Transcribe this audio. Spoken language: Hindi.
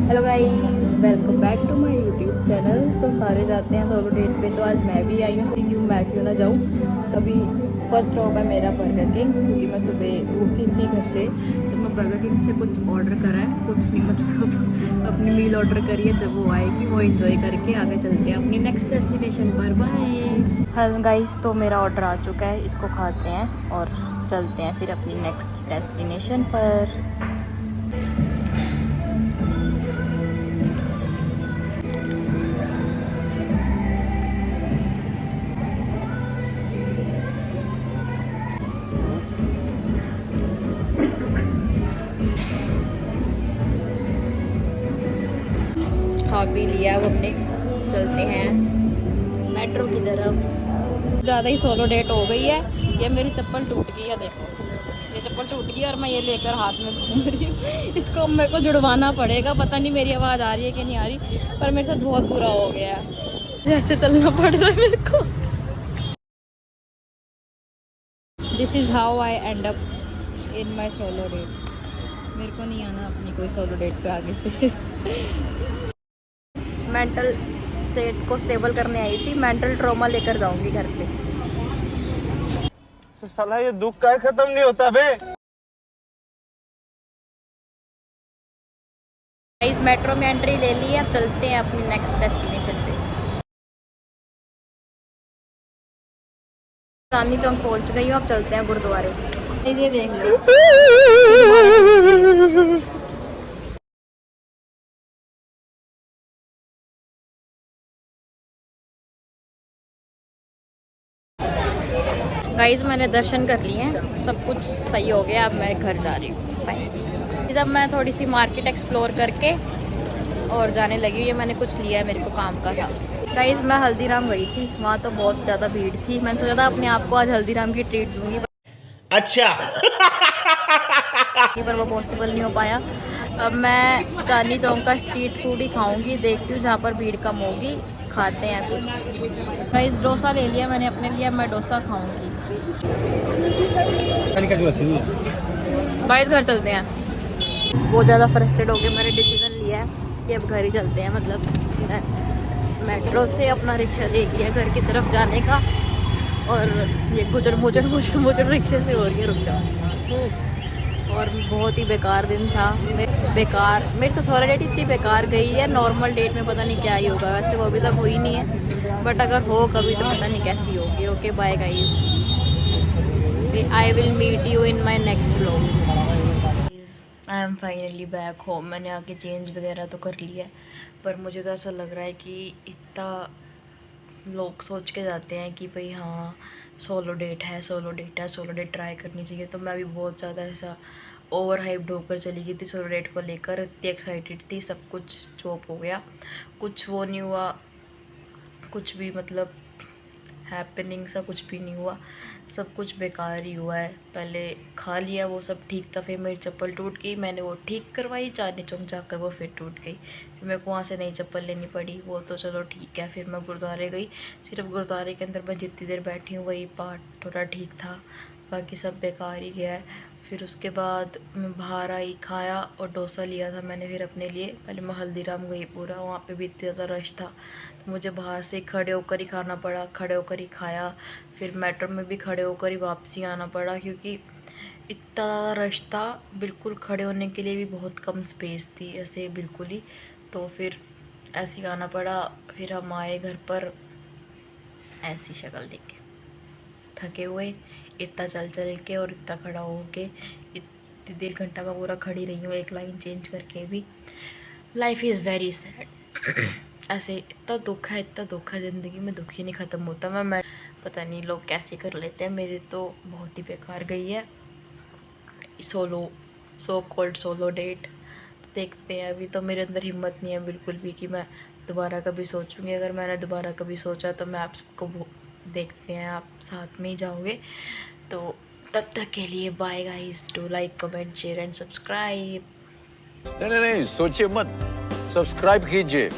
Hello guys, welcome back to my YouTube channel. तो सारे जाते हैं सोलो डेट पे, तो आज मैं भी आई हूँ। क्यों मैं क्यों ना जाऊँ। तभी फर्स्ट स्टॉप है मेरा बर्गर किंग, क्योंकि मैं सुबह भूखी थी घर से। तो मैं बर्गर किंग से कुछ ऑर्डर करा है, कुछ नहीं मतलब अपनी मील ऑर्डर करी है। जब वो आएगी वो इंजॉय करके आगे चलते हैं अपनी नेक्स्ट डेस्टिनेशन पर। बाय। हेलो गाइस, तो मेरा ऑर्डर आ चुका है, इसको खाते हैं और चलते हैं फिर अपनी नेक्स्ट डेस्टिनेशन पर। खा पी लिया, अब हमने चलते हैं मेट्रो की तरफ। ज़्यादा ही सोलो डेट हो गई है। ये मेरी चप्पल टूट गई है, देखो ये चप्पल टूट गई और मैं ये लेकर हाथ में घूम रही हूँ। इसको मेरे को जुड़वाना पड़ेगा। पता नहीं मेरी आवाज़ आ रही है कि नहीं आ रही, पर मेरे साथ बहुत बुरा हो गया है। ऐसे चलना पड़ रहा है मेरे को। This is how I end up in my solo date. मेरे को नहीं आना अपनी कोई सोलो डेट पे आगे से। मेंटल स्टेट को स्टेबल करने आई थी, मेंटल ट्रॉमा लेकर जाऊंगी घर पे। तो साला ये दुख का खत्म नहीं होता बे। इस मेट्रो में एंट्री ले ली है, अब चलते हैं अपनी नेक्स्ट डेस्टिनेशन पे। चांदनी चौक पहुंच गई हूँ, अब चलते हैं गुरुद्वारे। ये देख लो। गाइस, मैंने दर्शन कर लिए हैं, सब कुछ सही हो गया। अब मैं घर जा रही हूँ। बाय। जब मैं थोड़ी सी मार्केट एक्सप्लोर करके और जाने लगी। ये मैंने कुछ लिया है, मेरे को काम का था। गाइस, मैं हल्दीराम गई थी, वहाँ तो बहुत ज़्यादा भीड़ थी। मैंने सोचा था अपने आप को आज हल्दीराम की ट्रीट दूंगी, अच्छा। पर वो पॉसिबल नहीं हो पाया। अब मैं चांदनी चौक का स्ट्रीट फूड ही खाऊंगी, देखती हूँ जहाँ पर भीड़ कम होगी, खाते हैं कुछ। गाइस, डोसा ले लिया मैंने अपने लिए, मैं डोसा खाऊंगी। गाइस, घर चलते हैं। बहुत ज़्यादा फ्रस्ट्रेट हो गए, मैंने डिसीजन लिया है कि अब घर ही चलते हैं। मतलब मेट्रो से अपना रिक्शा ले लिया घर की तरफ जाने का, और ये गुजर मुजर रिक्शे से हो रही है। रुक जाओ। और बहुत ही बेकार दिन था। बेकार मेरी तो सोलो डेट इतनी बेकार गई है। नॉर्मल डेट में पता नहीं क्या ही होगा, वैसे वो अभी तक हुई नहीं है, बट अगर हो कभी तो पता नहीं कैसी होगी। Okay, bye guys, I will meet you in my next vlog. I am finally back home. मैंने आके चेंज वगैरह तो कर लिया है, पर मुझे तो ऐसा लग रहा है कि इतना लोग सोच के जाते हैं कि भाई हाँ सोलो डेट है, सोलो डेट है, सोलो डेट ट्राई करनी चाहिए। तो मैं भी बहुत ज़्यादा ऐसा ओवर हाइप्ड होकर चली गई थी सोलो डेट को लेकर। इतनी एक्साइटेड थी, सब कुछ चोप हो गया, कुछ वो नहीं हुआ, कुछ भी मतलब हैपनिंग सा कुछ भी नहीं हुआ, सब कुछ बेकार ही हुआ है। पहले खा लिया, वो सब ठीक था, फिर मेरी चप्पल टूट गई, मैंने वो ठीक करवाई चांदनी चौक जाकर, वो फिर टूट गई। फिर मेरे को वहाँ से नई चप्पल लेनी पड़ी, वो तो चलो ठीक है। फिर मैं गुरुद्वारे गई, सिर्फ गुरुद्वारे के अंदर मैं जितनी देर बैठी हूँ वही पार्ट थोड़ा ठीक था, बाकी सब बेकार ही गया है। फिर उसके बाद मैं बाहर आई, खाया और डोसा लिया था मैंने फिर अपने लिए। पहले मैं हल्दीराम गई, पूरा वहाँ पे भी इतना ज़्यादा रश था, तो मुझे बाहर से खड़े होकर ही खाना पड़ा, खड़े होकर ही खाया। फिर मेट्रो में भी खड़े होकर ही वापसी आना पड़ा, क्योंकि इतना रश था, बिल्कुल खड़े होने के लिए भी बहुत कम स्पेस थी ऐसे बिल्कुल ही। तो फिर ऐसे ही आना पड़ा। फिर हम आए घर पर, ऐसी शक्ल देख के थके हुए, इतना चल चल के और इतना खड़ा हो के, इतनी 1.5 घंटा मैं पूरा खड़ी रही हूँ एक लाइन चेंज करके भी। Life is very sad. ऐसे इतना दुख है, इतना दुख है, ज़िंदगी में दुख ही नहीं ख़त्म होता। मैं पता नहीं लोग कैसे कर लेते हैं, मेरी तो बहुत ही बेकार गई है solo, so called solo date. देखते हैं, अभी तो मेरे अंदर हिम्मत नहीं है बिल्कुल भी कि मैं दोबारा कभी सोचूंगी। अगर मैंने दोबारा कभी सोचा तो मैं आप सबको देखते हैं, आप साथ में ही जाओगे। तो तब तक के लिए bye guys, do like, comment, share and subscribe. नहीं नहीं नहीं, सोचिए मत, सब्सक्राइब कीजिए।